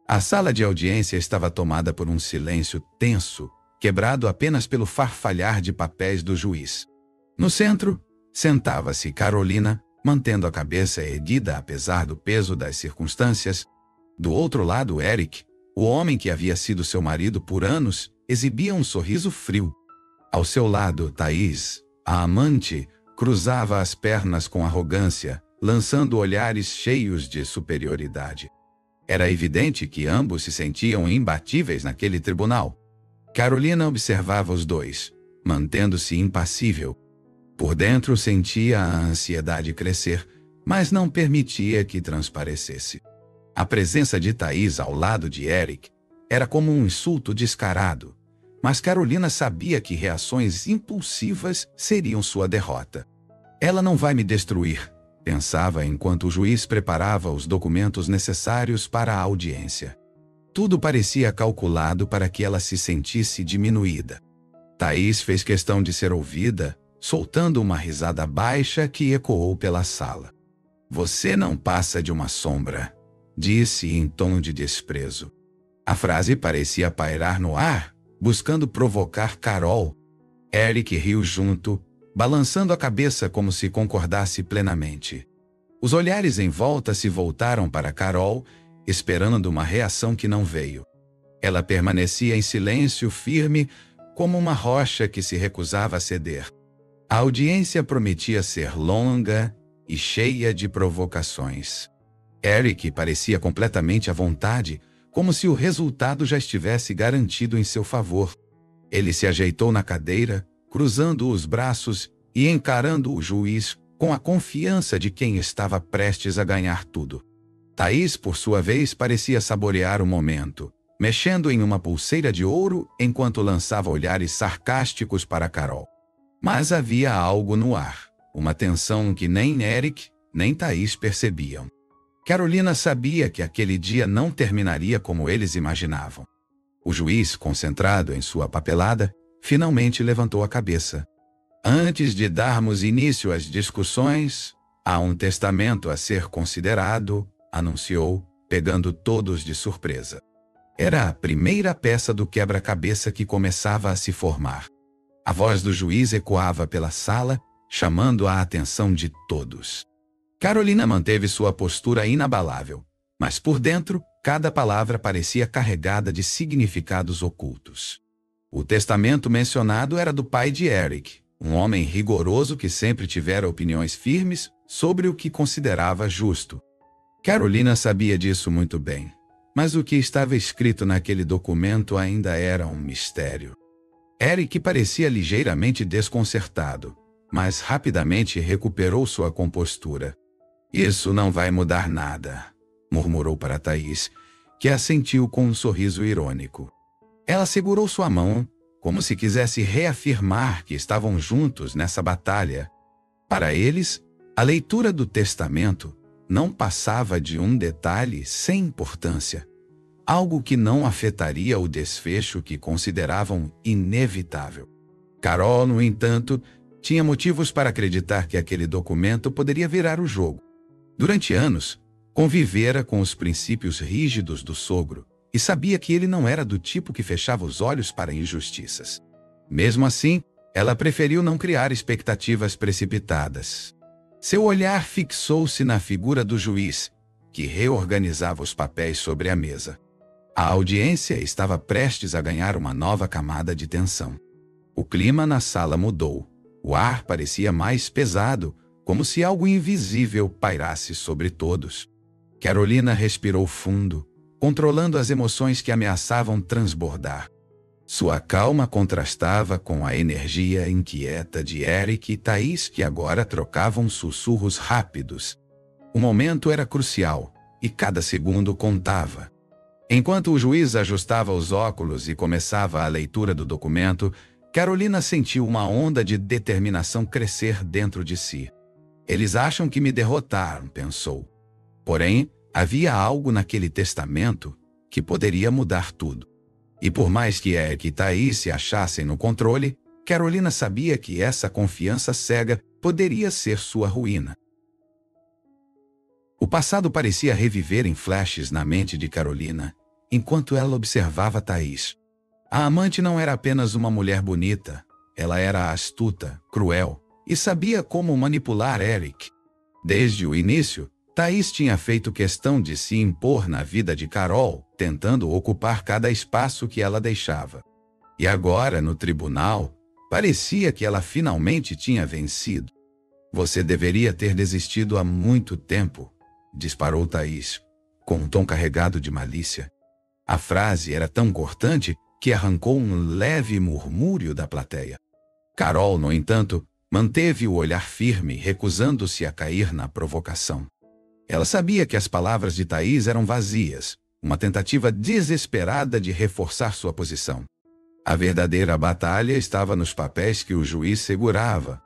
A sala de audiência estava tomada por um silêncio tenso, quebrado apenas pelo farfalhar de papéis do juiz. No centro, sentava-se Carolina, mantendo a cabeça erguida apesar do peso das circunstâncias. Do outro lado, Eric, o homem que havia sido seu marido por anos, exibia um sorriso frio. Ao seu lado, Thaís, a amante, cruzava as pernas com arrogância, lançando olhares cheios de superioridade. Era evidente que ambos se sentiam imbatíveis naquele tribunal. Carolina observava os dois, mantendo-se impassível. Por dentro sentia a ansiedade crescer, mas não permitia que transparecesse. A presença de Thaís ao lado de Eric era como um insulto descarado, mas Carolina sabia que reações impulsivas seriam sua derrota. Ela não vai me destruir, pensava enquanto o juiz preparava os documentos necessários para a audiência. Tudo parecia calculado para que ela se sentisse diminuída. Thaís fez questão de ser ouvida, soltando uma risada baixa que ecoou pela sala. "Você não passa de uma sombra", disse em tom de desprezo. A frase parecia pairar no ar, buscando provocar Carol. Eric riu junto, balançando a cabeça como se concordasse plenamente. Os olhares em volta se voltaram para Carol, esperando uma reação que não veio. Ela permanecia em silêncio firme, como uma rocha que se recusava a ceder. A audiência prometia ser longa e cheia de provocações. Eric parecia completamente à vontade, como se o resultado já estivesse garantido em seu favor. Ele se ajeitou na cadeira, cruzando os braços e encarando o juiz com a confiança de quem estava prestes a ganhar tudo. Thaís, por sua vez, parecia saborear o momento, mexendo em uma pulseira de ouro enquanto lançava olhares sarcásticos para Carol. Mas havia algo no ar, uma tensão que nem Eric nem Thaís percebiam. Carolina sabia que aquele dia não terminaria como eles imaginavam. O juiz, concentrado em sua papelada, finalmente levantou a cabeça. "Antes de darmos início às discussões, há um testamento a ser considerado", anunciou, pegando todos de surpresa. Era a primeira peça do quebra-cabeça que começava a se formar. A voz do juiz ecoava pela sala, chamando a atenção de todos. Carolina manteve sua postura inabalável, mas por dentro, cada palavra parecia carregada de significados ocultos. O testamento mencionado era do pai de Eric, um homem rigoroso que sempre tivera opiniões firmes sobre o que considerava justo. Carolina sabia disso muito bem, mas o que estava escrito naquele documento ainda era um mistério. Eric parecia ligeiramente desconcertado, mas rapidamente recuperou sua compostura. "Isso não vai mudar nada", murmurou para Thaís, que assentiu com um sorriso irônico. Ela segurou sua mão, como se quisesse reafirmar que estavam juntos nessa batalha. Para eles, a leitura do testamento não passava de um detalhe sem importância, algo que não afetaria o desfecho que consideravam inevitável. Carol, no entanto, tinha motivos para acreditar que aquele documento poderia virar o jogo. Durante anos, convivera com os princípios rígidos do sogro e sabia que ele não era do tipo que fechava os olhos para injustiças. Mesmo assim, ela preferiu não criar expectativas precipitadas. Seu olhar fixou-se na figura do juiz, que reorganizava os papéis sobre a mesa. A audiência estava prestes a ganhar uma nova camada de tensão. O clima na sala mudou. O ar parecia mais pesado, como se algo invisível pairasse sobre todos. Carolina respirou fundo, controlando as emoções que ameaçavam transbordar. Sua calma contrastava com a energia inquieta de Eric e Thaís, que agora trocavam sussurros rápidos. O momento era crucial, e cada segundo contava. Enquanto o juiz ajustava os óculos e começava a leitura do documento, Carolina sentiu uma onda de determinação crescer dentro de si. "Eles acham que me derrotaram", pensou. Porém, havia algo naquele testamento que poderia mudar tudo. E por mais que Eric e Thaís se achassem no controle, Carolina sabia que essa confiança cega poderia ser sua ruína. O passado parecia reviver em flashes na mente de Carolina, enquanto ela observava Thaís. A amante não era apenas uma mulher bonita, ela era astuta, cruel e sabia como manipular Eric. Desde o início, Thaís tinha feito questão de se impor na vida de Carol, tentando ocupar cada espaço que ela deixava. E agora, no tribunal, parecia que ela finalmente tinha vencido. Você deveria ter desistido há muito tempo, disparou Thaís, com um tom carregado de malícia. A frase era tão cortante que arrancou um leve murmúrio da plateia. Carol, no entanto, manteve o olhar firme, recusando-se a cair na provocação. Ela sabia que as palavras de Thaís eram vazias, uma tentativa desesperada de reforçar sua posição. A verdadeira batalha estava nos papéis que o juiz segurava.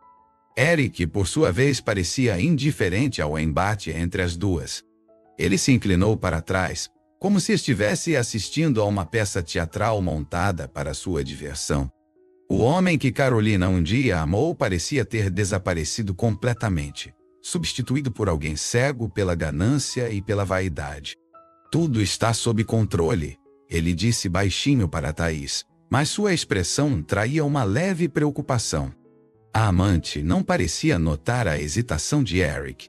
Eric, por sua vez, parecia indiferente ao embate entre as duas. Ele se inclinou para trás, como se estivesse assistindo a uma peça teatral montada para sua diversão. O homem que Carolina um dia amou parecia ter desaparecido completamente, substituído por alguém cego pela ganância e pela vaidade. Tudo está sob controle, ele disse baixinho para Thaís, mas sua expressão traía uma leve preocupação. A amante não parecia notar a hesitação de Eric.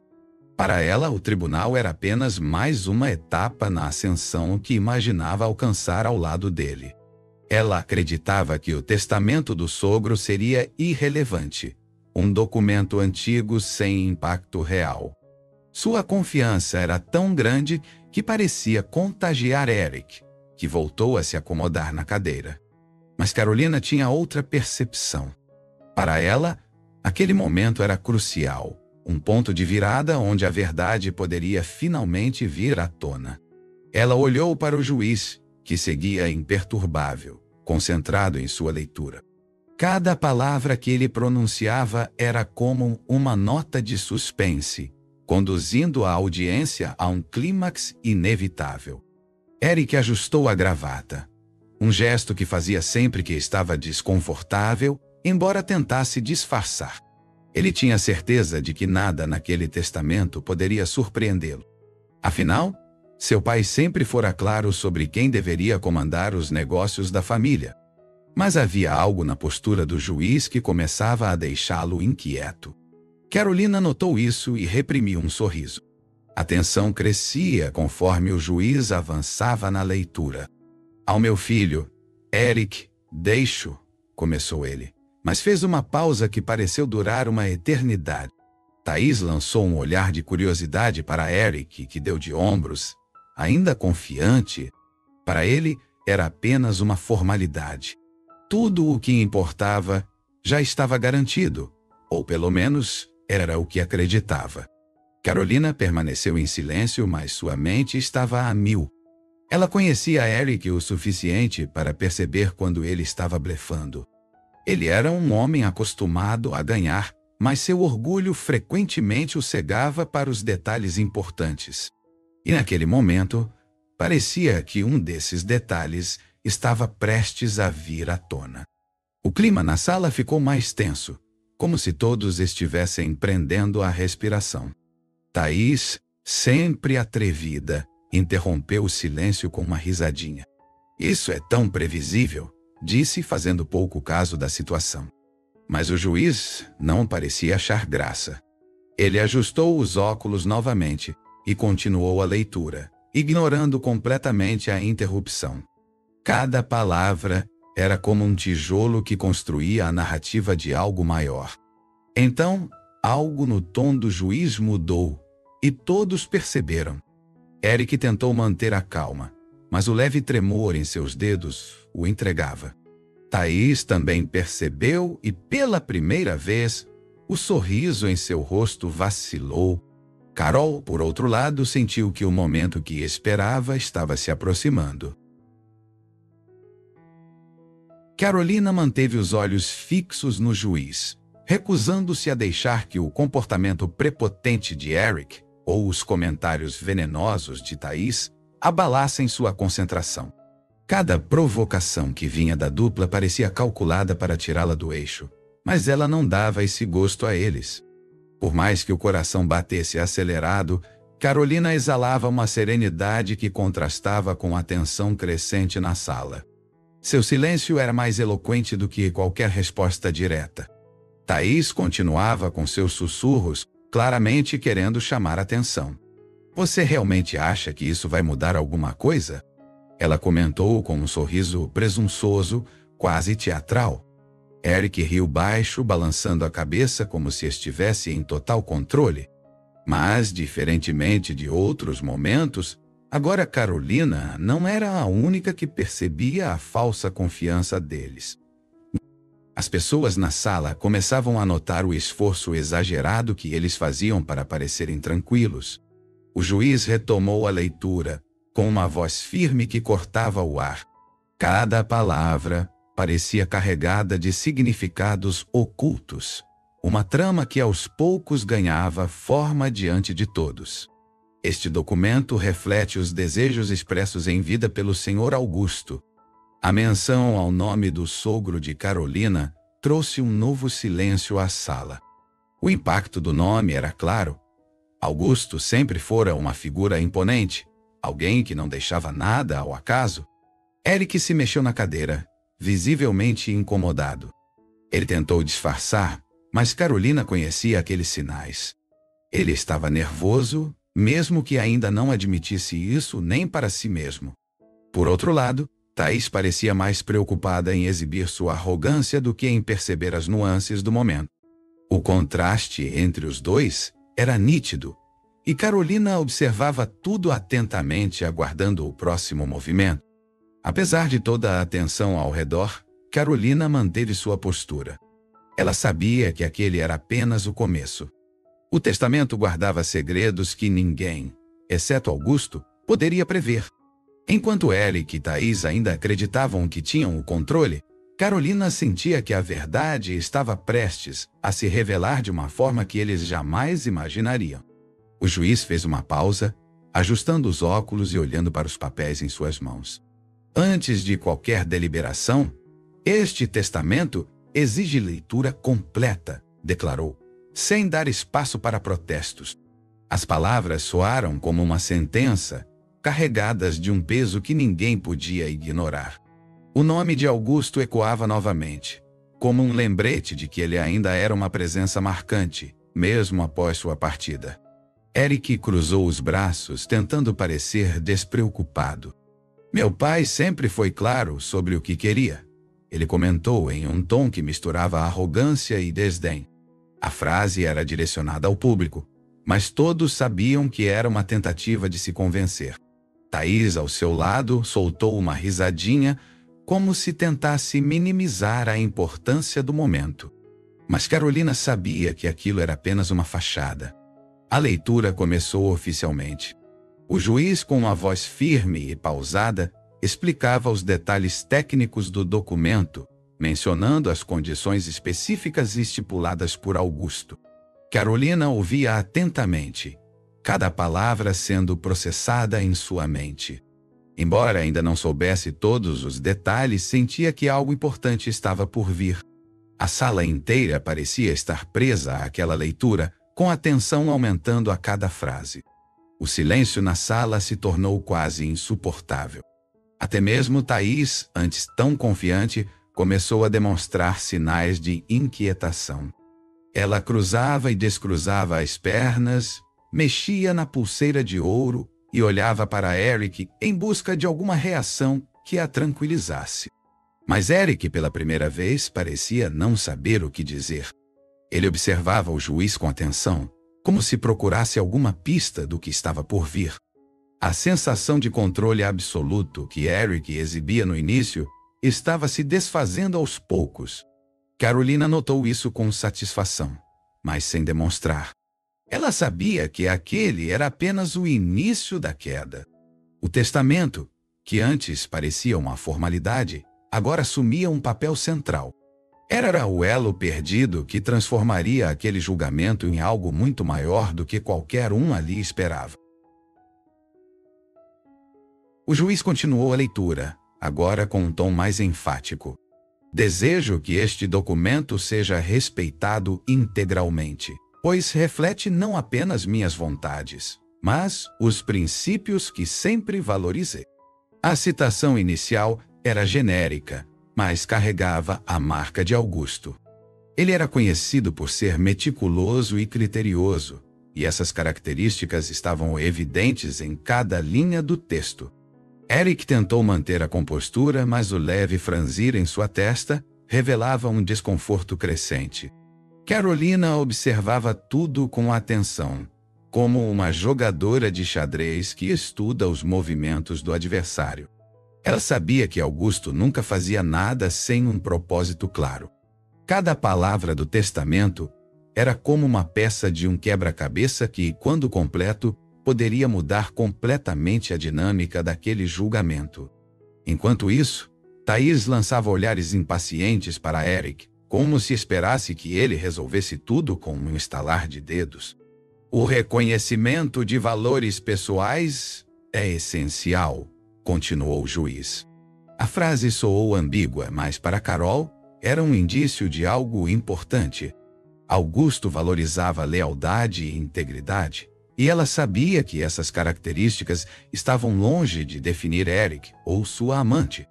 Para ela, o tribunal era apenas mais uma etapa na ascensão que imaginava alcançar ao lado dele. Ela acreditava que o testamento do sogro seria irrelevante, um documento antigo sem impacto real. Sua confiança era tão grande que parecia contagiar Eric, que voltou a se acomodar na cadeira. Mas Carolina tinha outra percepção. Para ela, aquele momento era crucial, um ponto de virada onde a verdade poderia finalmente vir à tona. Ela olhou para o juiz, que seguia imperturbável, concentrado em sua leitura. Cada palavra que ele pronunciava era como uma nota de suspense, conduzindo a audiência a um clímax inevitável. Eric ajustou a gravata, um gesto que fazia sempre que estava desconfortável, embora tentasse disfarçar. Ele tinha certeza de que nada naquele testamento poderia surpreendê-lo. Afinal, seu pai sempre fora claro sobre quem deveria comandar os negócios da família. Mas havia algo na postura do juiz que começava a deixá-lo inquieto. Carolina notou isso e reprimiu um sorriso. A tensão crescia conforme o juiz avançava na leitura. Ao meu filho, Eric, deixo, começou ele, mas fez uma pausa que pareceu durar uma eternidade. Thaís lançou um olhar de curiosidade para Eric, que deu de ombros, ainda confiante. Para ele, era apenas uma formalidade. Tudo o que importava já estava garantido, ou pelo menos era o que acreditava. Carolina permaneceu em silêncio, mas sua mente estava a mil. Ela conhecia Eric o suficiente para perceber quando ele estava blefando. Ele era um homem acostumado a ganhar, mas seu orgulho frequentemente o cegava para os detalhes importantes. E naquele momento, parecia que um desses detalhes estava prestes a vir à tona. O clima na sala ficou mais tenso, como se todos estivessem prendendo a respiração. Thaís, sempre atrevida, interrompeu o silêncio com uma risadinha. Isso é tão previsível, disse, fazendo pouco caso da situação. Mas o juiz não parecia achar graça. Ele ajustou os óculos novamente e continuou a leitura, ignorando completamente a interrupção. Cada palavra era como um tijolo que construía a narrativa de algo maior. Então, algo no tom do juiz mudou, e todos perceberam. Eric tentou manter a calma, mas o leve tremor em seus dedos o entregava. Thaís também percebeu e, pela primeira vez, o sorriso em seu rosto vacilou. Carol, por outro lado, sentiu que o momento que esperava estava se aproximando. Carolina manteve os olhos fixos no juiz, recusando-se a deixar que o comportamento prepotente de Eric ou os comentários venenosos de Thaís abalassem sua concentração. Cada provocação que vinha da dupla parecia calculada para tirá-la do eixo, mas ela não dava esse gosto a eles. Por mais que o coração batesse acelerado, Carolina exalava uma serenidade que contrastava com a tensão crescente na sala. Seu silêncio era mais eloquente do que qualquer resposta direta. Thaís continuava com seus sussurros, claramente querendo chamar atenção. Você realmente acha que isso vai mudar alguma coisa? Ela comentou com um sorriso presunçoso, quase teatral. Eric riu baixo, balançando a cabeça como se estivesse em total controle. Mas, diferentemente de outros momentos, agora Carolina não era a única que percebia a falsa confiança deles. As pessoas na sala começavam a notar o esforço exagerado que eles faziam para parecerem tranquilos. O juiz retomou a leitura, com uma voz firme que cortava o ar. Cada palavra parecia carregada de significados ocultos. Uma trama que aos poucos ganhava forma diante de todos. Este documento reflete os desejos expressos em vida pelo Sr. Augusto. A menção ao nome do sogro de Carolina trouxe um novo silêncio à sala. O impacto do nome era claro. Augusto sempre fora uma figura imponente, alguém que não deixava nada ao acaso. Eric se mexeu na cadeira, visivelmente incomodado. Ele tentou disfarçar, mas Carolina conhecia aqueles sinais. Ele estava nervoso, mesmo que ainda não admitisse isso nem para si mesmo. Por outro lado, Thaís parecia mais preocupada em exibir sua arrogância do que em perceber as nuances do momento. O contraste entre os dois era nítido, e Carolina observava tudo atentamente, aguardando o próximo movimento. Apesar de toda a atenção ao redor, Carolina manteve sua postura. Ela sabia que aquele era apenas o começo. O testamento guardava segredos que ninguém, exceto Augusto, poderia prever. Enquanto Eric e Thaís ainda acreditavam que tinham o controle, Carolina sentia que a verdade estava prestes a se revelar de uma forma que eles jamais imaginariam. O juiz fez uma pausa, ajustando os óculos e olhando para os papéis em suas mãos. Antes de qualquer deliberação, este testamento exige leitura completa, declarou, sem dar espaço para protestos. As palavras soaram como uma sentença, carregadas de um peso que ninguém podia ignorar. O nome de Augusto ecoava novamente, como um lembrete de que ele ainda era uma presença marcante, mesmo após sua partida. Eric cruzou os braços, tentando parecer despreocupado. Meu pai sempre foi claro sobre o que queria. Ele comentou em um tom que misturava arrogância e desdém. A frase era direcionada ao público, mas todos sabiam que era uma tentativa de se convencer. Thaís, ao seu lado, soltou uma risadinha, como se tentasse minimizar a importância do momento. Mas Carolina sabia que aquilo era apenas uma fachada. A leitura começou oficialmente. O juiz, com uma voz firme e pausada, explicava os detalhes técnicos do documento, mencionando as condições específicas estipuladas por Augusto. Carolina ouvia atentamente, cada palavra sendo processada em sua mente. Embora ainda não soubesse todos os detalhes, sentia que algo importante estava por vir. A sala inteira parecia estar presa àquela leitura, com a tensão aumentando a cada frase. O silêncio na sala se tornou quase insuportável. Até mesmo Thaís, antes tão confiante, começou a demonstrar sinais de inquietação. Ela cruzava e descruzava as pernas, mexia na pulseira de ouro e olhava para Eric em busca de alguma reação que a tranquilizasse. Mas Eric, pela primeira vez, parecia não saber o que dizer. Ele observava o juiz com atenção, como se procurasse alguma pista do que estava por vir. A sensação de controle absoluto que Eric exibia no início estava se desfazendo aos poucos. Carolina notou isso com satisfação, mas sem demonstrar. Ela sabia que aquele era apenas o início da queda. O testamento, que antes parecia uma formalidade, agora assumia um papel central. Era o elo perdido que transformaria aquele julgamento em algo muito maior do que qualquer um ali esperava. O juiz continuou a leitura, agora com um tom mais enfático. Desejo que este documento seja respeitado integralmente, pois reflete não apenas minhas vontades, mas os princípios que sempre valorizei. A citação inicial era genérica, mas carregava a marca de Augusto. Ele era conhecido por ser meticuloso e criterioso, e essas características estavam evidentes em cada linha do texto. Eric tentou manter a compostura, mas o leve franzir em sua testa revelava um desconforto crescente. Carolina observava tudo com atenção, como uma jogadora de xadrez que estuda os movimentos do adversário. Ela sabia que Augusto nunca fazia nada sem um propósito claro. Cada palavra do testamento era como uma peça de um quebra-cabeça que, quando completo, poderia mudar completamente a dinâmica daquele julgamento. Enquanto isso, Thaís lançava olhares impacientes para Eric, como se esperasse que ele resolvesse tudo com um estalar de dedos. O reconhecimento de valores pessoais é essencial, continuou o juiz. A frase soou ambígua, mas para Carol era um indício de algo importante. Augusto valorizava lealdade e integridade, e ela sabia que essas características estavam longe de definir Eric ou sua amante.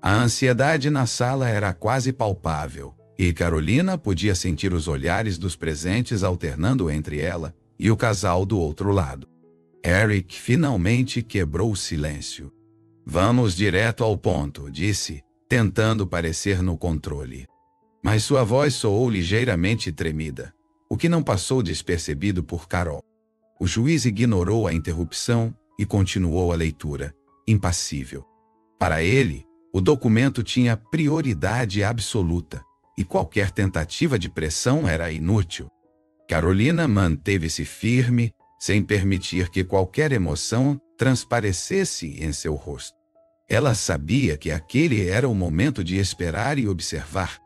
A ansiedade na sala era quase palpável, e Carolina podia sentir os olhares dos presentes alternando entre ela e o casal do outro lado. Eric finalmente quebrou o silêncio. Vamos direto ao ponto, disse, tentando parecer no controle. Mas sua voz soou ligeiramente tremida, o que não passou despercebido por Carol. O juiz ignorou a interrupção e continuou a leitura, impassível. Para ele, o documento tinha prioridade absoluta, e qualquer tentativa de pressão era inútil. Carolina manteve-se firme, sem permitir que qualquer emoção transparecesse em seu rosto. Ela sabia que aquele era o momento de esperar e observar.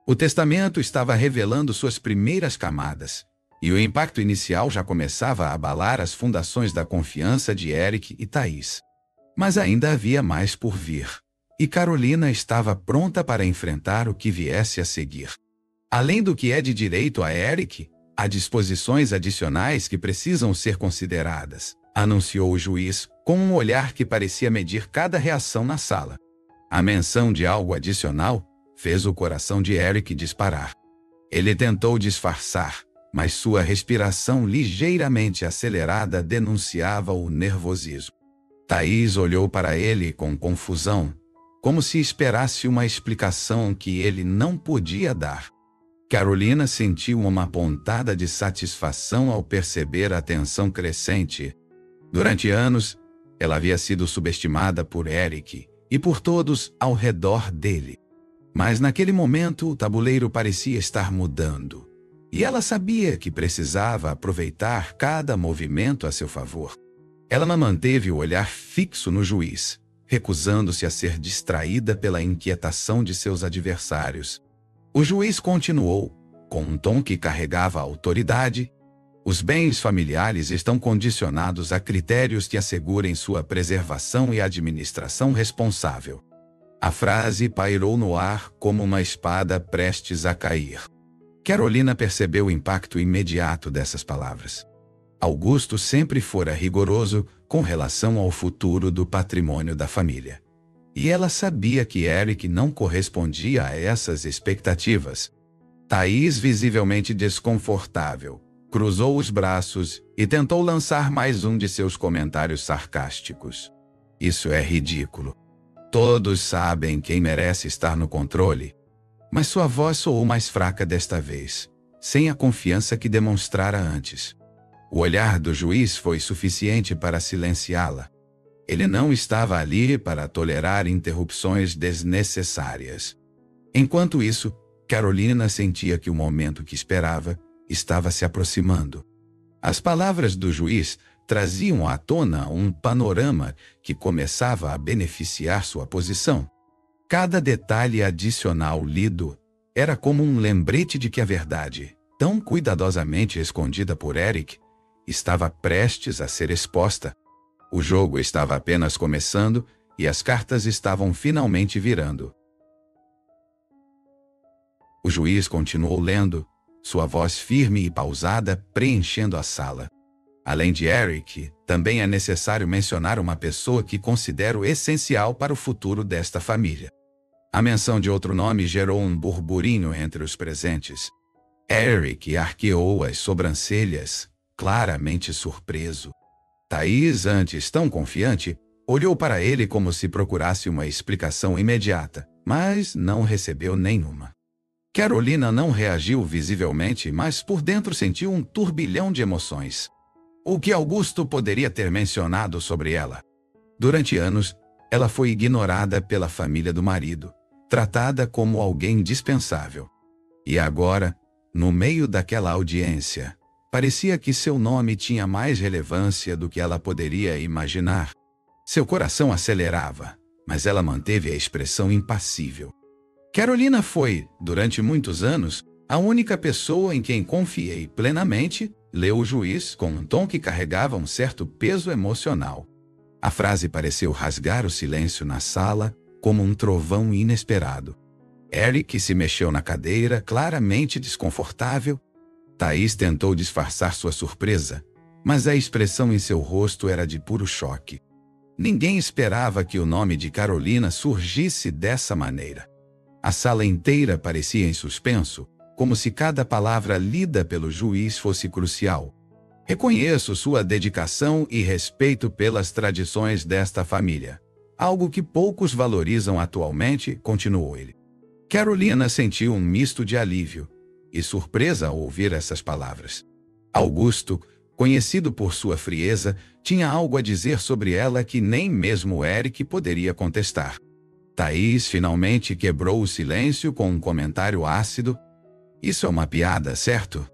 O testamento estava revelando suas primeiras camadas, e o impacto inicial já começava a abalar as fundações da confiança de Eric e Thaís. Mas ainda havia mais por vir, e Carolina estava pronta para enfrentar o que viesse a seguir. Além do que é de direito a Eric, há disposições adicionais que precisam ser consideradas, anunciou o juiz, com um olhar que parecia medir cada reação na sala. A menção de algo adicional fez o coração de Eric disparar. Ele tentou disfarçar, mas sua respiração ligeiramente acelerada denunciava o nervosismo. Thaís olhou para ele com confusão, como se esperasse uma explicação que ele não podia dar. Carolina sentiu uma pontada de satisfação ao perceber a tensão crescente. Durante anos, ela havia sido subestimada por Eric e por todos ao redor dele. Mas naquele momento o tabuleiro parecia estar mudando, e ela sabia que precisava aproveitar cada movimento a seu favor. Ela manteve o olhar fixo no juiz, recusando-se a ser distraída pela inquietação de seus adversários. O juiz continuou, com um tom que carregava autoridade: os bens familiares estão condicionados a critérios que assegurem sua preservação e administração responsável. A frase pairou no ar como uma espada prestes a cair. Carolina percebeu o impacto imediato dessas palavras. Augusto sempre fora rigoroso com relação ao futuro do patrimônio da família. E ela sabia que Eric não correspondia a essas expectativas. Thaís, visivelmente desconfortável, cruzou os braços e tentou lançar mais um de seus comentários sarcásticos. Isso é ridículo. Todos sabem quem merece estar no controle. Mas sua voz soou mais fraca desta vez, sem a confiança que demonstrara antes. O olhar do juiz foi suficiente para silenciá-la. Ele não estava ali para tolerar interrupções desnecessárias. Enquanto isso, Carolina sentia que o momento que esperava estava se aproximando. As palavras do juiz traziam à tona um panorama que começava a beneficiar sua posição. Cada detalhe adicional lido era como um lembrete de que a verdade, tão cuidadosamente escondida por Eric, estava prestes a ser exposta. O jogo estava apenas começando e as cartas estavam finalmente virando. O juiz continuou lendo, sua voz firme e pausada preenchendo a sala. Além de Eric, também é necessário mencionar uma pessoa que considero essencial para o futuro desta família. A menção de outro nome gerou um burburinho entre os presentes. Eric arqueou as sobrancelhas, claramente surpreso. Thaís, antes tão confiante, olhou para ele como se procurasse uma explicação imediata, mas não recebeu nenhuma. Carolina não reagiu visivelmente, mas por dentro sentiu um turbilhão de emoções. O que Augusto poderia ter mencionado sobre ela? Durante anos, ela foi ignorada pela família do marido, tratada como alguém dispensável. E agora, no meio daquela audiência, parecia que seu nome tinha mais relevância do que ela poderia imaginar. Seu coração acelerava, mas ela manteve a expressão impassível. Carolina foi, durante muitos anos, a única pessoa em quem confiei plenamente, leu o juiz com um tom que carregava um certo peso emocional. A frase pareceu rasgar o silêncio na sala como um trovão inesperado. Eric se mexeu na cadeira, claramente desconfortável. Thaís tentou disfarçar sua surpresa, mas a expressão em seu rosto era de puro choque. Ninguém esperava que o nome de Carolina surgisse dessa maneira. A sala inteira parecia em suspenso, como se cada palavra lida pelo juiz fosse crucial. Reconheço sua dedicação e respeito pelas tradições desta família, algo que poucos valorizam atualmente, continuou ele. Carolina sentiu um misto de alívio e surpresa ao ouvir essas palavras. Augusto, conhecido por sua frieza, tinha algo a dizer sobre ela que nem mesmo Eric poderia contestar. Thaís finalmente quebrou o silêncio com um comentário ácido. Isso é uma piada, certo?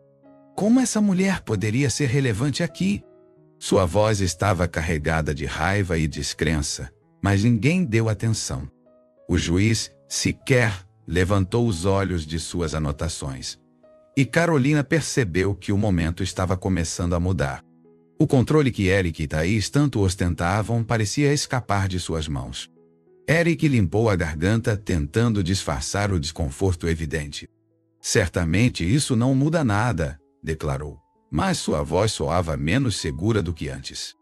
Como essa mulher poderia ser relevante aqui? Sua voz estava carregada de raiva e descrença, mas ninguém deu atenção. O juiz sequer levantou os olhos de suas anotações. E Carolina percebeu que o momento estava começando a mudar. O controle que Eric e Thaís tanto ostentavam parecia escapar de suas mãos. Eric limpou a garganta, tentando disfarçar o desconforto evidente. Certamente isso não muda nada, declarou, mas sua voz soava menos segura do que antes.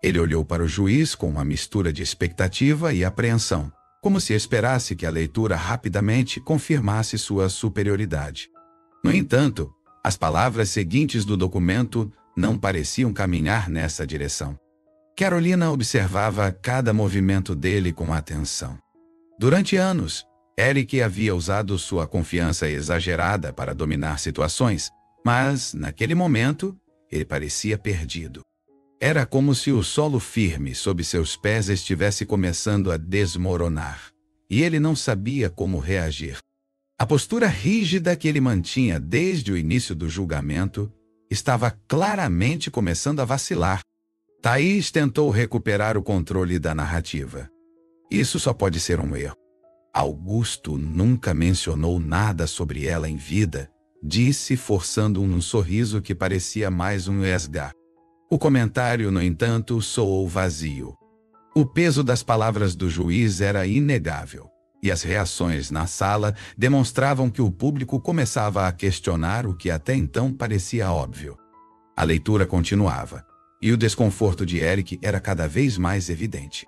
Ele olhou para o juiz com uma mistura de expectativa e apreensão, como se esperasse que a leitura rapidamente confirmasse sua superioridade. No entanto, as palavras seguintes do documento não pareciam caminhar nessa direção. Carolina observava cada movimento dele com atenção. Durante anos, Eric havia usado sua confiança exagerada para dominar situações, mas, naquele momento, ele parecia perdido. Era como se o solo firme sob seus pés estivesse começando a desmoronar, e ele não sabia como reagir. A postura rígida que ele mantinha desde o início do julgamento estava claramente começando a vacilar. Thaís tentou recuperar o controle da narrativa. Isso só pode ser um erro. Augusto nunca mencionou nada sobre ela em vida, disse forçando um sorriso que parecia mais um esgar. O comentário, no entanto, soou vazio. O peso das palavras do juiz era inegável, e as reações na sala demonstravam que o público começava a questionar o que até então parecia óbvio. A leitura continuava, e o desconforto de Eric era cada vez mais evidente.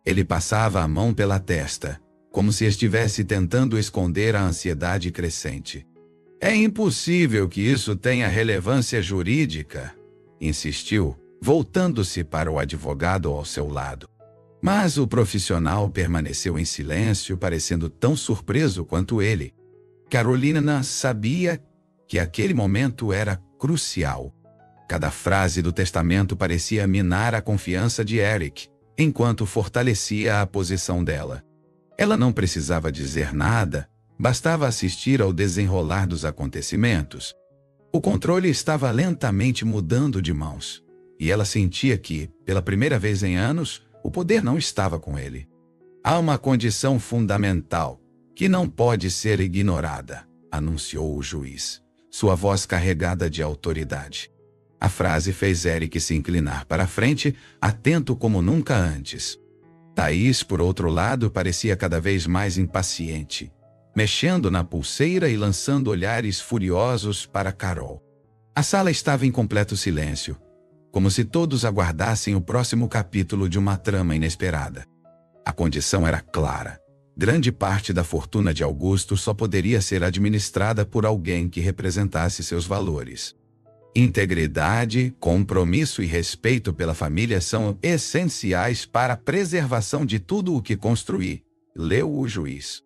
Ele passava a mão pela testa, como se estivesse tentando esconder a ansiedade crescente. É impossível que isso tenha relevância jurídica, insistiu, voltando-se para o advogado ao seu lado. Mas o profissional permaneceu em silêncio, parecendo tão surpreso quanto ele. Carolina sabia que aquele momento era crucial. Cada frase do testamento parecia minar a confiança de Eric, enquanto fortalecia a posição dela. Ela não precisava dizer nada, bastava assistir ao desenrolar dos acontecimentos. O controle estava lentamente mudando de mãos, e ela sentia que, pela primeira vez em anos, o poder não estava com ele. Há uma condição fundamental, que não pode ser ignorada, anunciou o juiz, sua voz carregada de autoridade. A frase fez Eric se inclinar para a frente, atento como nunca antes. Thaís, por outro lado, parecia cada vez mais impaciente, mexendo na pulseira e lançando olhares furiosos para Carol. A sala estava em completo silêncio, como se todos aguardassem o próximo capítulo de uma trama inesperada. A condição era clara. Grande parte da fortuna de Augusto só poderia ser administrada por alguém que representasse seus valores. Integridade, compromisso e respeito pela família são essenciais para a preservação de tudo o que construí, leu o juiz.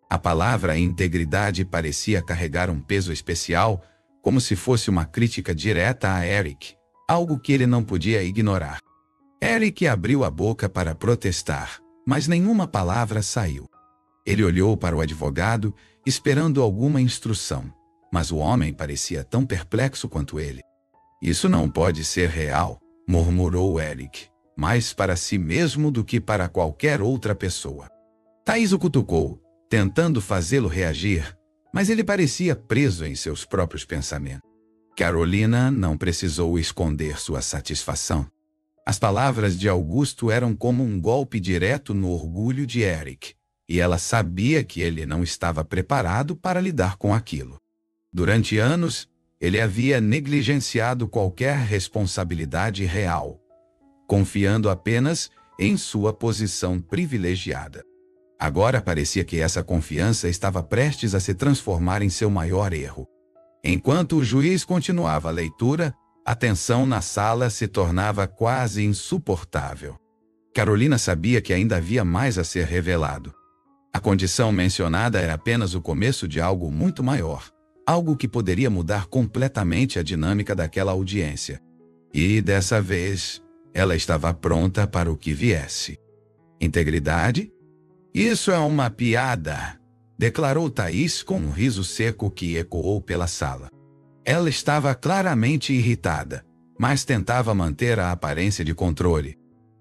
A palavra integridade parecia carregar um peso especial, como se fosse uma crítica direta a Eric, algo que ele não podia ignorar. Eric abriu a boca para protestar, mas nenhuma palavra saiu. Ele olhou para o advogado, esperando alguma instrução, mas o homem parecia tão perplexo quanto ele. Isso não pode ser real, murmurou Eric, mais para si mesmo do que para qualquer outra pessoa. Thaís o cutucou, tentando fazê-lo reagir, mas ele parecia preso em seus próprios pensamentos. Carolina não precisou esconder sua satisfação. As palavras de Augusto eram como um golpe direto no orgulho de Eric, e ela sabia que ele não estava preparado para lidar com aquilo. Durante anos, ele havia negligenciado qualquer responsabilidade real, confiando apenas em sua posição privilegiada. Agora parecia que essa confiança estava prestes a se transformar em seu maior erro. Enquanto o juiz continuava a leitura, a tensão na sala se tornava quase insuportável. Carolina sabia que ainda havia mais a ser revelado. A condição mencionada era apenas o começo de algo muito maior, algo que poderia mudar completamente a dinâmica daquela audiência. E, dessa vez, ela estava pronta para o que viesse. Integridade? Isso é uma piada, declarou Thaís com um riso seco que ecoou pela sala. Ela estava claramente irritada, mas tentava manter a aparência de controle.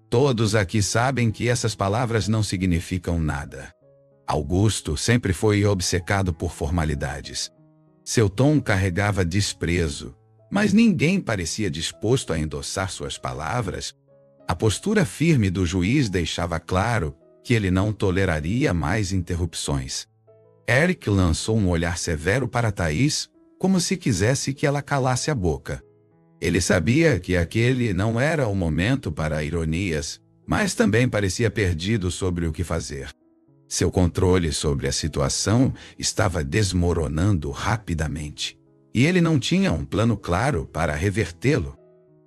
Todos aqui sabem que essas palavras não significam nada. Augusto sempre foi obcecado por formalidades. Seu tom carregava desprezo, mas ninguém parecia disposto a endossar suas palavras. A postura firme do juiz deixava claro que ele não toleraria mais interrupções. Eric lançou um olhar severo para Thaís, como se quisesse que ela calasse a boca. Ele sabia que aquele não era o momento para ironias, mas também parecia perdido sobre o que fazer. Seu controle sobre a situação estava desmoronando rapidamente, e ele não tinha um plano claro para revertê-lo.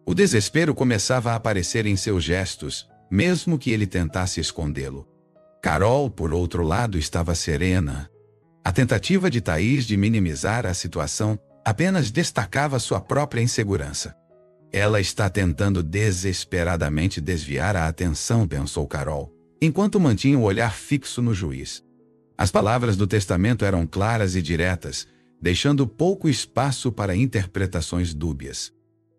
O desespero começava a aparecer em seus gestos, mesmo que ele tentasse escondê-lo. Carol, por outro lado, estava serena. A tentativa de Thaís de minimizar a situação apenas destacava sua própria insegurança. Ela está tentando desesperadamente desviar a atenção, pensou Carol, enquanto mantinha o olhar fixo no juiz. As palavras do testamento eram claras e diretas, deixando pouco espaço para interpretações dúbias.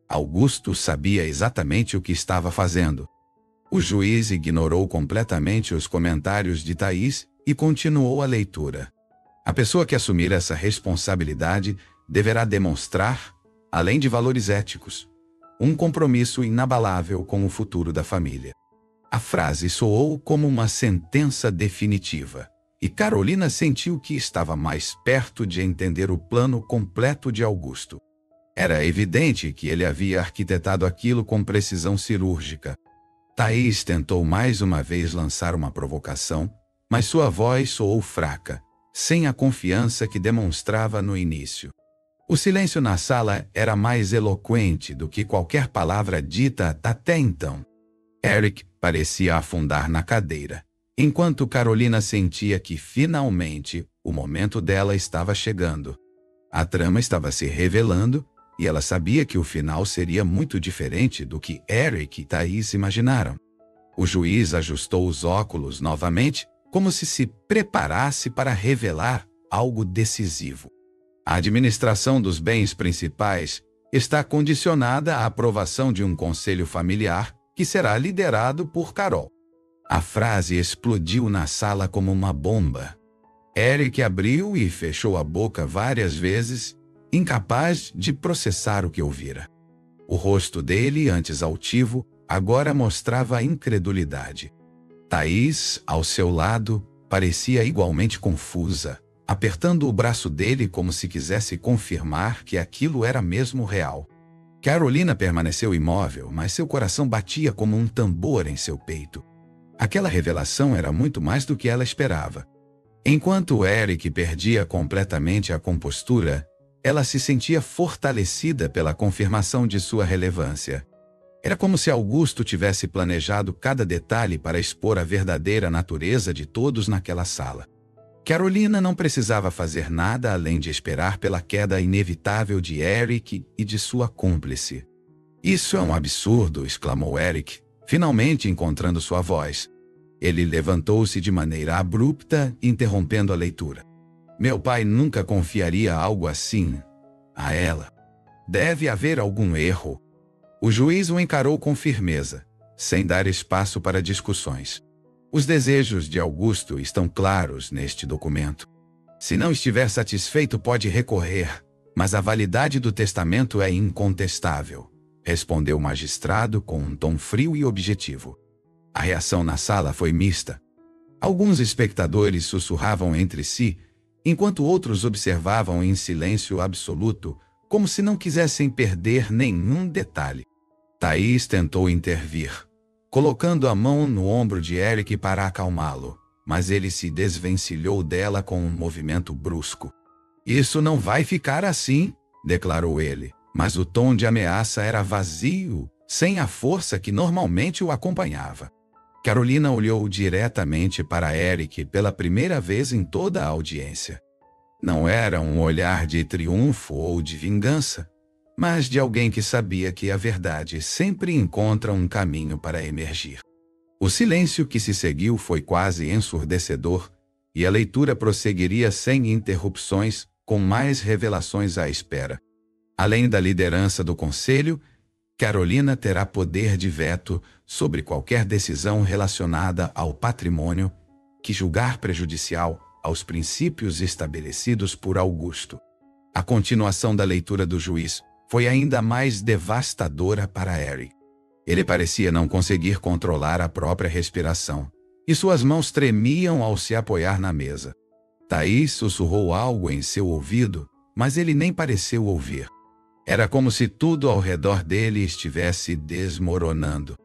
Augusto sabia exatamente o que estava fazendo. O juiz ignorou completamente os comentários de Thaís e continuou a leitura. A pessoa que assumir essa responsabilidade deverá demonstrar, além de valores éticos, um compromisso inabalável com o futuro da família. A frase soou como uma sentença definitiva, e Carolina sentiu que estava mais perto de entender o plano completo de Augusto. Era evidente que ele havia arquitetado aquilo com precisão cirúrgica. Thaís tentou mais uma vez lançar uma provocação, mas sua voz soou fraca, sem a confiança que demonstrava no início. O silêncio na sala era mais eloquente do que qualquer palavra dita até então. Eric parecia afundar na cadeira, enquanto Carolina sentia que, finalmente, o momento dela estava chegando. A trama estava se revelando, e ela sabia que o final seria muito diferente do que Eric e Thaís imaginaram. O juiz ajustou os óculos novamente, como se preparasse para revelar algo decisivo. A administração dos bens principais está condicionada à aprovação de um conselho familiar que será liderado por Carol. A frase explodiu na sala como uma bomba. Eric abriu e fechou a boca várias vezes, incapaz de processar o que ouvira. O rosto dele, antes altivo, agora mostrava incredulidade. Thaís, ao seu lado, parecia igualmente confusa, apertando o braço dele como se quisesse confirmar que aquilo era mesmo real. Carolina permaneceu imóvel, mas seu coração batia como um tambor em seu peito. Aquela revelação era muito mais do que ela esperava. Enquanto Eric perdia completamente a compostura, ela se sentia fortalecida pela confirmação de sua relevância. Era como se Augusto tivesse planejado cada detalhe para expor a verdadeira natureza de todos naquela sala. Carolina não precisava fazer nada além de esperar pela queda inevitável de Eric e de sua cúmplice. "Isso é um absurdo", exclamou Eric, finalmente encontrando sua voz. Ele levantou-se de maneira abrupta, interrompendo a leitura. "Meu pai nunca confiaria algo assim a ela. Deve haver algum erro." O juiz o encarou com firmeza, sem dar espaço para discussões. "Os desejos de Augusto estão claros neste documento. Se não estiver satisfeito, pode recorrer, mas a validade do testamento é incontestável", respondeu o magistrado com um tom frio e objetivo. A reação na sala foi mista. Alguns espectadores sussurravam entre si, enquanto outros observavam em silêncio absoluto, como se não quisessem perder nenhum detalhe. Thaís tentou intervir, colocando a mão no ombro de Eric para acalmá-lo, mas ele se desvencilhou dela com um movimento brusco. "Isso não vai ficar assim", declarou ele, mas o tom de ameaça era vazio, sem a força que normalmente o acompanhava. Carolina olhou diretamente para Eric pela primeira vez em toda a audiência. Não era um olhar de triunfo ou de vingança, mas de alguém que sabia que a verdade sempre encontra um caminho para emergir. O silêncio que se seguiu foi quase ensurdecedor, e a leitura prosseguiria sem interrupções, com mais revelações à espera. Além da liderança do conselho, Carolina terá poder de veto sobre qualquer decisão relacionada ao patrimônio que julgar prejudicial aos princípios estabelecidos por Augusto. A continuação da leitura do juiz foi ainda mais devastadora para Eric. Ele parecia não conseguir controlar a própria respiração, e suas mãos tremiam ao se apoiar na mesa. Thaís sussurrou algo em seu ouvido, mas ele nem pareceu ouvir. Era como se tudo ao redor dele estivesse desmoronando.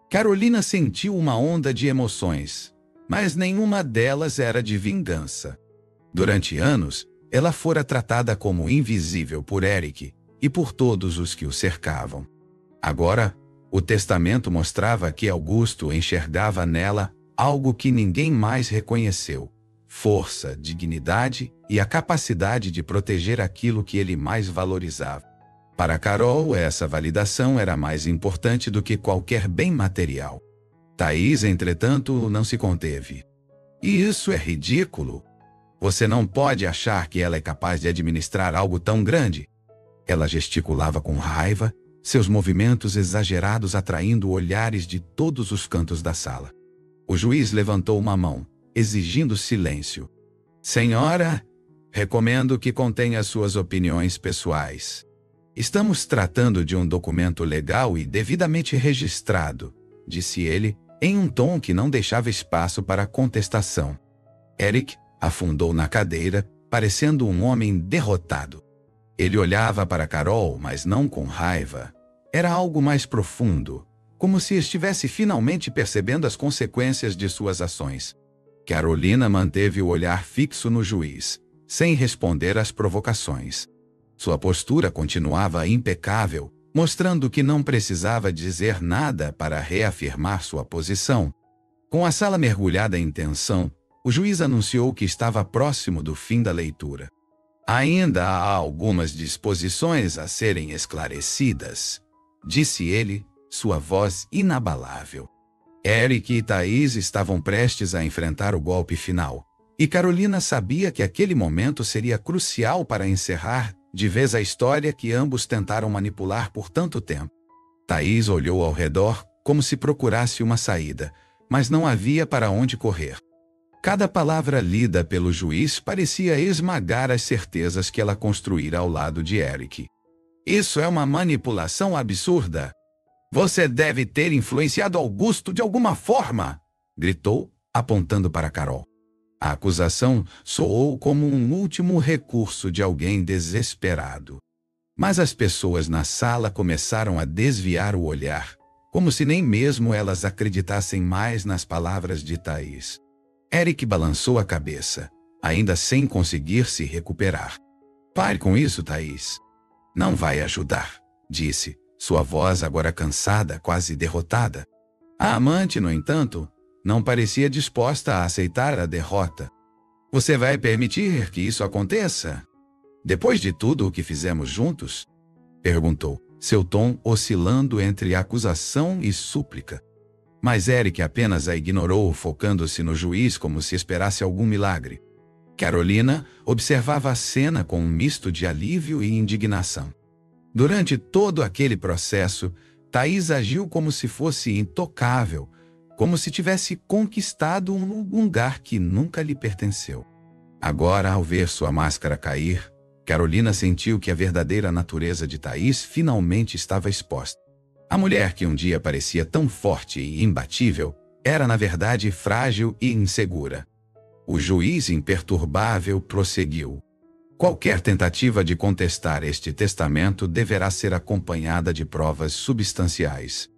Carolina sentiu uma onda de emoções, mas nenhuma delas era de vingança. Durante anos, ela fora tratada como invisível por Eric e por todos os que o cercavam. Agora, o testamento mostrava que Augusto enxergava nela algo que ninguém mais reconheceu: força, dignidade e a capacidade de proteger aquilo que ele mais valorizava. Para Carol, essa validação era mais importante do que qualquer bem material. Thaís, entretanto, não se conteve. "E isso é ridículo. Você não pode achar que ela é capaz de administrar algo tão grande." Ela gesticulava com raiva, seus movimentos exagerados atraindo olhares de todos os cantos da sala. O juiz levantou uma mão, exigindo silêncio. "Senhora, recomendo que contenha suas opiniões pessoais. Estamos tratando de um documento legal e devidamente registrado", disse ele, em um tom que não deixava espaço para contestação. Eric afundou na cadeira, parecendo um homem derrotado. Ele olhava para Carol, mas não com raiva. Era algo mais profundo, como se estivesse finalmente percebendo as consequências de suas ações. Carolina manteve o olhar fixo no juiz, sem responder às provocações. Sua postura continuava impecável, mostrando que não precisava dizer nada para reafirmar sua posição. Com a sala mergulhada em tensão, o juiz anunciou que estava próximo do fim da leitura. "Ainda há algumas disposições a serem esclarecidas", disse ele, sua voz inabalável. Eric e Thaís estavam prestes a enfrentar o golpe final, e Carolina sabia que aquele momento seria crucial para encerrar de vez a história que ambos tentaram manipular por tanto tempo. Thaís olhou ao redor, como se procurasse uma saída, mas não havia para onde correr. Cada palavra lida pelo juiz parecia esmagar as certezas que ela construíra ao lado de Eric. "Isso é uma manipulação absurda. Você deve ter influenciado Augusto de alguma forma", gritou, apontando para Carol. A acusação soou como um último recurso de alguém desesperado. Mas as pessoas na sala começaram a desviar o olhar, como se nem mesmo elas acreditassem mais nas palavras de Thaís. Eric balançou a cabeça, ainda sem conseguir se recuperar. Pare com isso, Thaís. Não vai ajudar, disse, sua voz agora cansada, quase derrotada. A amante, no entanto, não parecia disposta a aceitar a derrota. Você vai permitir que isso aconteça? Depois de tudo o que fizemos juntos? Perguntou, seu tom oscilando entre acusação e súplica. Mas Eric apenas a ignorou, focando-se no juiz como se esperasse algum milagre. Carolina observava a cena com um misto de alívio e indignação. Durante todo aquele processo, Thaís agiu como se fosse intocável, como se tivesse conquistado um lugar que nunca lhe pertenceu. Agora, ao ver sua máscara cair, Carolina sentiu que a verdadeira natureza de Thaís finalmente estava exposta. A mulher que um dia parecia tão forte e imbatível era, na verdade, frágil e insegura. O juiz imperturbável prosseguiu. Qualquer tentativa de contestar este testamento deverá ser acompanhada de provas substanciais.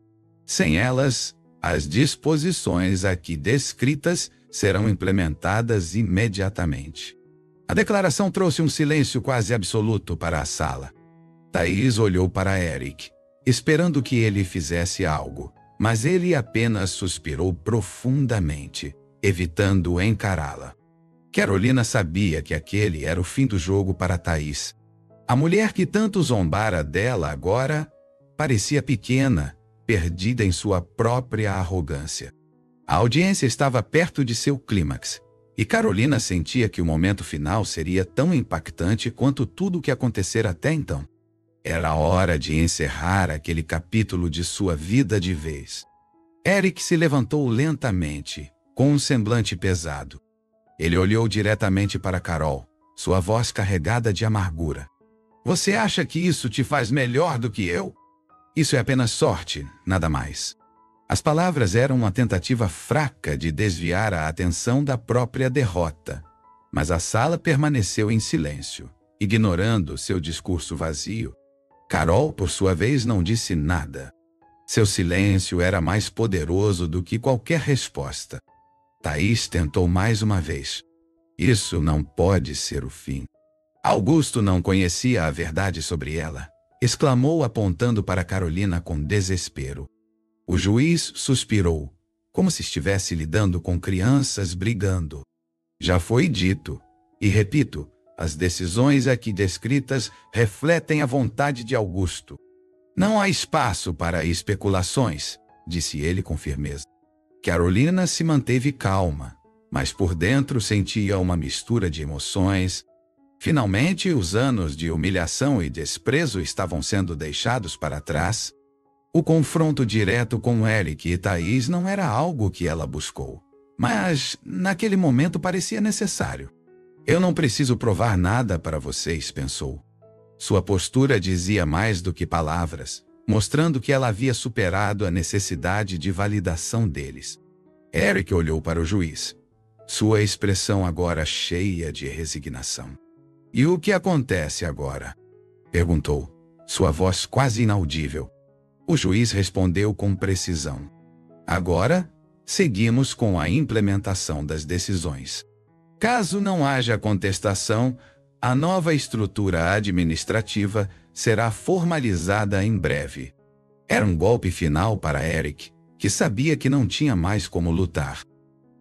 Sem elas, as disposições aqui descritas serão implementadas imediatamente. A declaração trouxe um silêncio quase absoluto para a sala. Thaís olhou para Eric, esperando que ele fizesse algo, mas ele apenas suspirou profundamente, evitando encará-la. Carolina sabia que aquele era o fim do jogo para Thaís. A mulher que tanto zombara dela agora parecia pequena, perdida em sua própria arrogância. A audiência estava perto de seu clímax, e Carolina sentia que o momento final seria tão impactante quanto tudo o que acontecera até então. Era hora de encerrar aquele capítulo de sua vida de vez. Eric se levantou lentamente, com um semblante pesado. Ele olhou diretamente para Carol, sua voz carregada de amargura. Você acha que isso te faz melhor do que eu? Isso é apenas sorte, nada mais. As palavras eram uma tentativa fraca de desviar a atenção da própria derrota, mas a sala permaneceu em silêncio, ignorando seu discurso vazio. Carol, por sua vez, não disse nada. Seu silêncio era mais poderoso do que qualquer resposta. Thaís tentou mais uma vez. Isso não pode ser o fim. Augusto não conhecia a verdade sobre ela, exclamou apontando para Carolina com desespero. O juiz suspirou, como se estivesse lidando com crianças brigando. Já foi dito, e repito, as decisões aqui descritas refletem a vontade de Augusto. Não há espaço para especulações, disse ele com firmeza. Carolina se manteve calma, mas por dentro sentia uma mistura de emoções. Finalmente, os anos de humilhação e desprezo estavam sendo deixados para trás. O confronto direto com Eric e Thaís não era algo que ela buscou, mas naquele momento parecia necessário. Eu não preciso provar nada para vocês, pensou. Sua postura dizia mais do que palavras, mostrando que ela havia superado a necessidade de validação deles. Eric olhou para o juiz, sua expressão agora cheia de resignação. E o que acontece agora? Perguntou, sua voz quase inaudível. O juiz respondeu com precisão. Agora, seguimos com a implementação das decisões. Caso não haja contestação, a nova estrutura administrativa será formalizada em breve. Era um golpe final para Eric, que sabia que não tinha mais como lutar.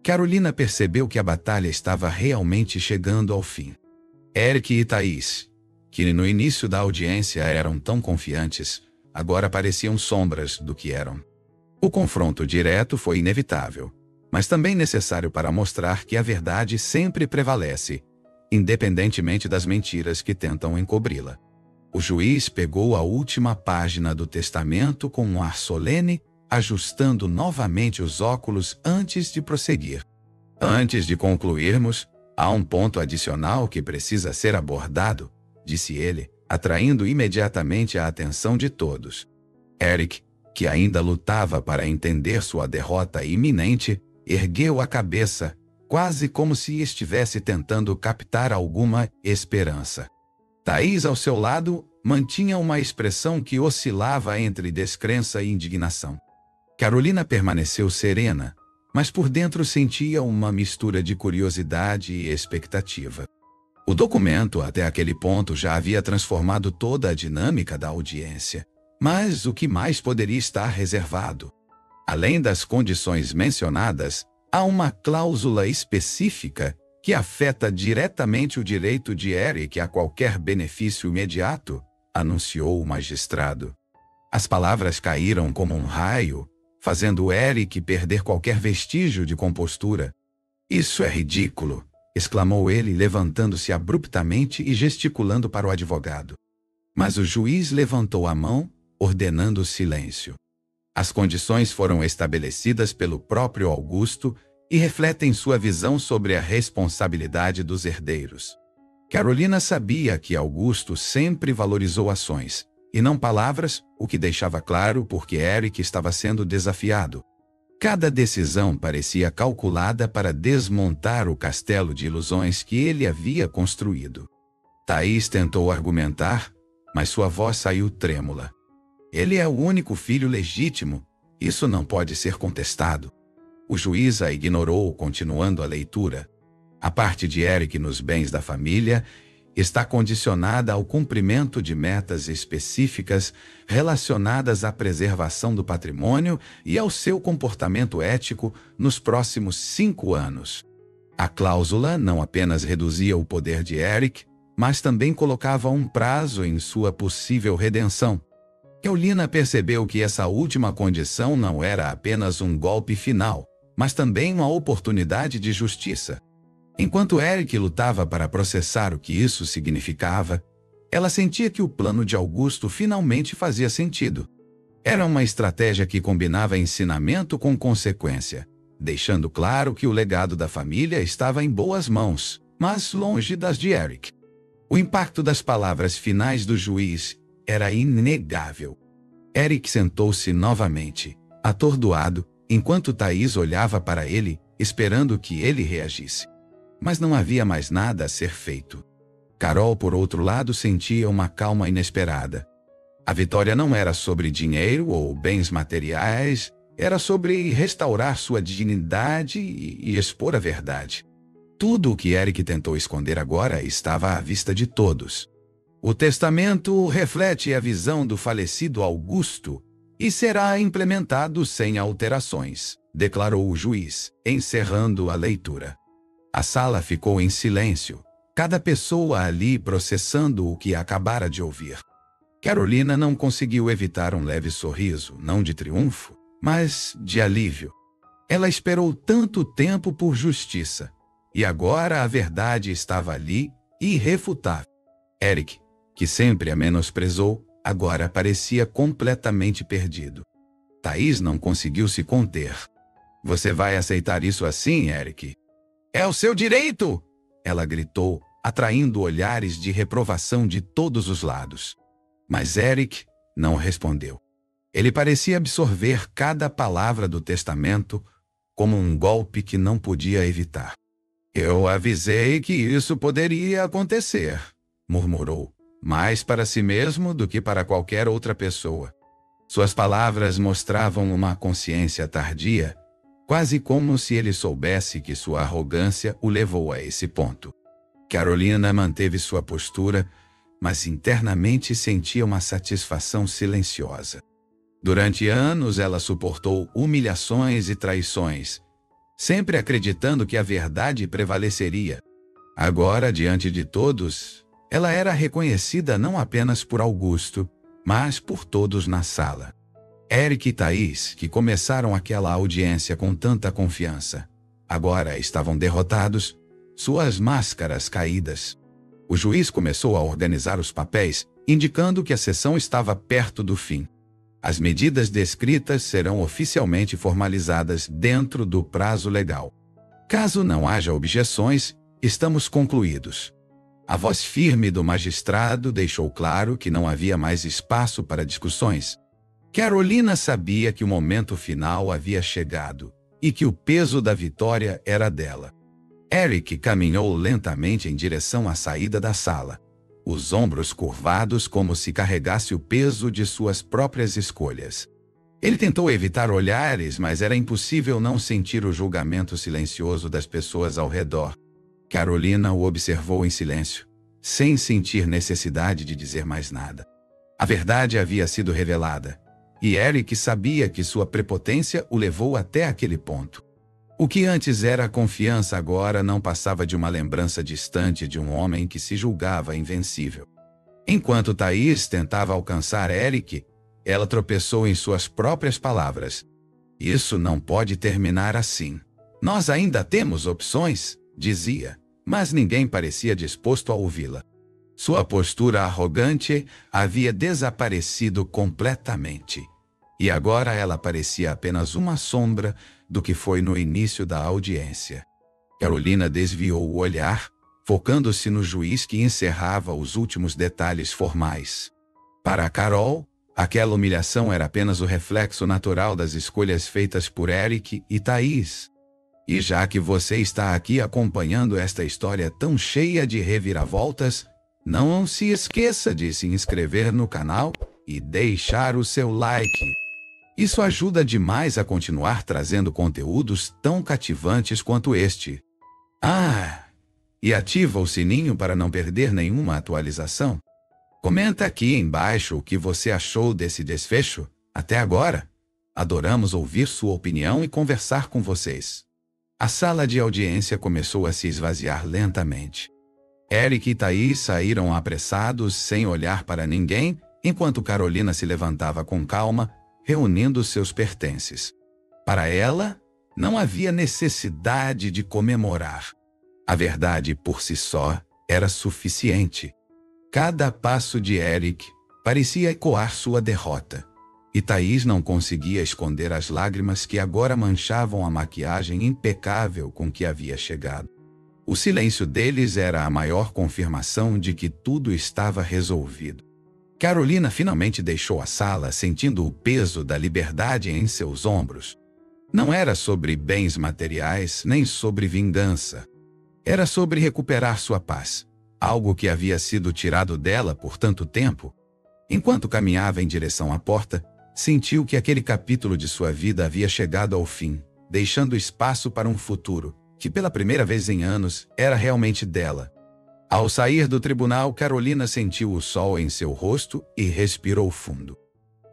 Carolina percebeu que a batalha estava realmente chegando ao fim. Eric e Thaís, que no início da audiência eram tão confiantes, agora pareciam sombras do que eram. O confronto direto foi inevitável, mas também necessário para mostrar que a verdade sempre prevalece, independentemente das mentiras que tentam encobri-la. O juiz pegou a última página do testamento com um ar solene, ajustando novamente os óculos antes de prosseguir. Antes de concluirmos, há um ponto adicional que precisa ser abordado, disse ele, atraindo imediatamente a atenção de todos. Eric, que ainda lutava para entender sua derrota iminente, ergueu a cabeça, quase como se estivesse tentando captar alguma esperança. Thaís, ao seu lado, mantinha uma expressão que oscilava entre descrença e indignação. Carolina permaneceu serena, mas por dentro sentia uma mistura de curiosidade e expectativa. O documento, até aquele ponto, já havia transformado toda a dinâmica da audiência. Mas o que mais poderia estar reservado? Além das condições mencionadas, há uma cláusula específica que afeta diretamente o direito de Eric a qualquer benefício imediato, anunciou o magistrado. As palavras caíram como um raio, fazendo Eric perder qualquer vestígio de compostura. Isso é ridículo, exclamou ele, levantando-se abruptamente e gesticulando para o advogado. Mas o juiz levantou a mão, ordenando silêncio. As condições foram estabelecidas pelo próprio Augusto e refletem sua visão sobre a responsabilidade dos herdeiros. Carolina sabia que Augusto sempre valorizou ações, e não palavras, o que deixava claro porque Eric estava sendo desafiado. Cada decisão parecia calculada para desmontar o castelo de ilusões que ele havia construído. Thaís tentou argumentar, mas sua voz saiu trêmula. Ele é o único filho legítimo, isso não pode ser contestado. O juiz a ignorou, continuando a leitura. A parte de Eric nos bens da família está condicionada ao cumprimento de metas específicas relacionadas à preservação do patrimônio e ao seu comportamento ético nos próximos 5 anos. A cláusula não apenas reduzia o poder de Eric, mas também colocava um prazo em sua possível redenção. Carolina percebeu que essa última condição não era apenas um golpe final, mas também uma oportunidade de justiça. Enquanto Eric lutava para processar o que isso significava, ela sentia que o plano de Augusto finalmente fazia sentido. Era uma estratégia que combinava ensinamento com consequência, deixando claro que o legado da família estava em boas mãos, mas longe das de Eric. O impacto das palavras finais do juiz era inegável. Eric sentou-se novamente, atordoado, enquanto Thaís olhava para ele, esperando que ele reagisse. Mas não havia mais nada a ser feito. Carol, por outro lado, sentia uma calma inesperada. A vitória não era sobre dinheiro ou bens materiais, era sobre restaurar sua dignidade e expor a verdade. Tudo o que Eric tentou esconder agora estava à vista de todos. O testamento reflete a visão do falecido Augusto e será implementado sem alterações, declarou o juiz, encerrando a leitura. A sala ficou em silêncio, cada pessoa ali processando o que acabara de ouvir. Carolina não conseguiu evitar um leve sorriso, não de triunfo, mas de alívio. Ela esperou tanto tempo por justiça, e agora a verdade estava ali, irrefutável. Eric, que sempre a menosprezou, agora parecia completamente perdido. Thaís não conseguiu se conter. Você vai aceitar isso assim, Eric? É o seu direito! Ela gritou, atraindo olhares de reprovação de todos os lados. Mas Eric não respondeu. Ele parecia absorver cada palavra do testamento como um golpe que não podia evitar. Eu avisei que isso poderia acontecer, murmurou, mais para si mesmo do que para qualquer outra pessoa. Suas palavras mostravam uma consciência tardia, quase como se ele soubesse que sua arrogância o levou a esse ponto. Carolina manteve sua postura, mas internamente sentia uma satisfação silenciosa. Durante anos ela suportou humilhações e traições, sempre acreditando que a verdade prevaleceria. Agora, diante de todos, ela era reconhecida não apenas por Augusto, mas por todos na sala. Eric e Thaís, que começaram aquela audiência com tanta confiança, agora estavam derrotados, suas máscaras caídas. O juiz começou a organizar os papéis, indicando que a sessão estava perto do fim. As medidas descritas serão oficialmente formalizadas dentro do prazo legal. Caso não haja objeções, estamos concluídos. A voz firme do magistrado deixou claro que não havia mais espaço para discussões. Carolina sabia que o momento final havia chegado e que o peso da vitória era dela. Eric caminhou lentamente em direção à saída da sala. os ombros curvados como se carregasse o peso de suas próprias escolhas. Ele tentou evitar olhares, mas era impossível não sentir o julgamento silencioso das pessoas ao redor. Carolina o observou em silêncio, sem sentir necessidade de dizer mais nada. A verdade havia sido revelada, e Eric sabia que sua prepotência o levou até aquele ponto. O que antes era confiança agora não passava de uma lembrança distante de um homem que se julgava invencível. Enquanto Thaís tentava alcançar Eric, ela tropeçou em suas próprias palavras. Isso não pode terminar assim. Nós ainda temos opções, dizia, mas ninguém parecia disposto a ouvi-la. Sua postura arrogante havia desaparecido completamente. E agora ela parecia apenas uma sombra do que foi no início da audiência. Carolina desviou o olhar, focando-se no juiz que encerrava os últimos detalhes formais. Para Carol, aquela humilhação era apenas o reflexo natural das escolhas feitas por Eric e Thaís. E já que você está aqui acompanhando esta história tão cheia de reviravoltas, não se esqueça de se inscrever no canal e deixar o seu like. Isso ajuda demais a continuar trazendo conteúdos tão cativantes quanto este. E ativa o sininho para não perder nenhuma atualização. Comenta aqui embaixo o que você achou desse desfecho até agora. Adoramos ouvir sua opinião e conversar com vocês. A sala de audiência começou a se esvaziar lentamente. Eric e Thaís saíram apressados, sem olhar para ninguém, enquanto Carolina se levantava com calma, reunindo seus pertences. Para ela, não havia necessidade de comemorar. A verdade por si só era suficiente. Cada passo de Eric parecia ecoar sua derrota, e Thaís não conseguia esconder as lágrimas que agora manchavam a maquiagem impecável com que havia chegado. O silêncio deles era a maior confirmação de que tudo estava resolvido. Carolina finalmente deixou a sala sentindo o peso da liberdade em seus ombros. Não era sobre bens materiais nem sobre vingança. Era sobre recuperar sua paz, algo que havia sido tirado dela por tanto tempo. Enquanto caminhava em direção à porta, sentiu que aquele capítulo de sua vida havia chegado ao fim, deixando espaço para um futuro, que pela primeira vez em anos era realmente dela. Ao sair do tribunal, Carolina sentiu o sol em seu rosto e respirou fundo.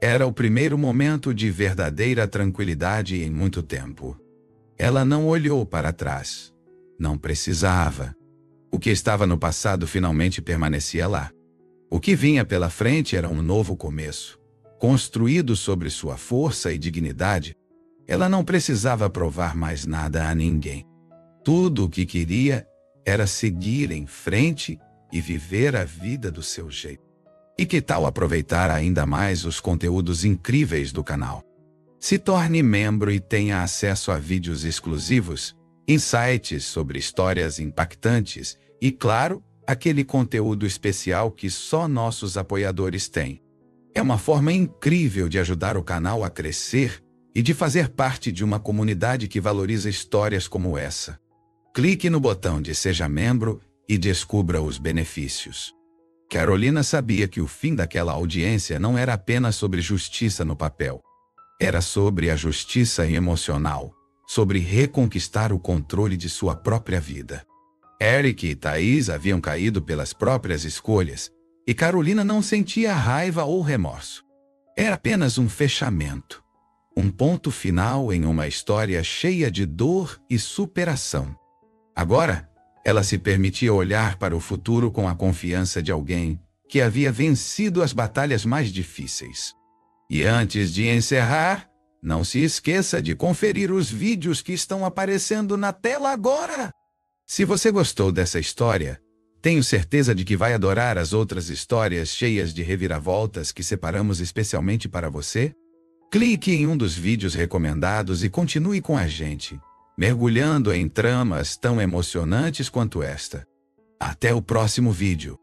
Era o primeiro momento de verdadeira tranquilidade em muito tempo. Ela não olhou para trás. Não precisava. O que estava no passado finalmente permanecia lá. O que vinha pela frente era um novo começo. Construído sobre sua força e dignidade, ela não precisava provar mais nada a ninguém. Tudo o que queria era seguir em frente e viver a vida do seu jeito. E que tal aproveitar ainda mais os conteúdos incríveis do canal? Se torne membro e tenha acesso a vídeos exclusivos, insights sobre histórias impactantes e, claro, aquele conteúdo especial que só nossos apoiadores têm. É uma forma incrível de ajudar o canal a crescer e de fazer parte de uma comunidade que valoriza histórias como essa. Clique no botão de Seja Membro e descubra os benefícios. Carolina sabia que o fim daquela audiência não era apenas sobre justiça no papel. Era sobre a justiça emocional, sobre reconquistar o controle de sua própria vida. Eric e Thaís haviam caído pelas próprias escolhas, e Carolina não sentia raiva ou remorso. Era apenas um fechamento, um ponto final em uma história cheia de dor e superação. Agora, ela se permitia olhar para o futuro com a confiança de alguém que havia vencido as batalhas mais difíceis. E antes de encerrar, não se esqueça de conferir os vídeos que estão aparecendo na tela agora. Se você gostou dessa história, tenho certeza de que vai adorar as outras histórias cheias de reviravoltas que separamos especialmente para você. Clique em um dos vídeos recomendados e continue com a gente, mergulhando em tramas tão emocionantes quanto esta. Até o próximo vídeo.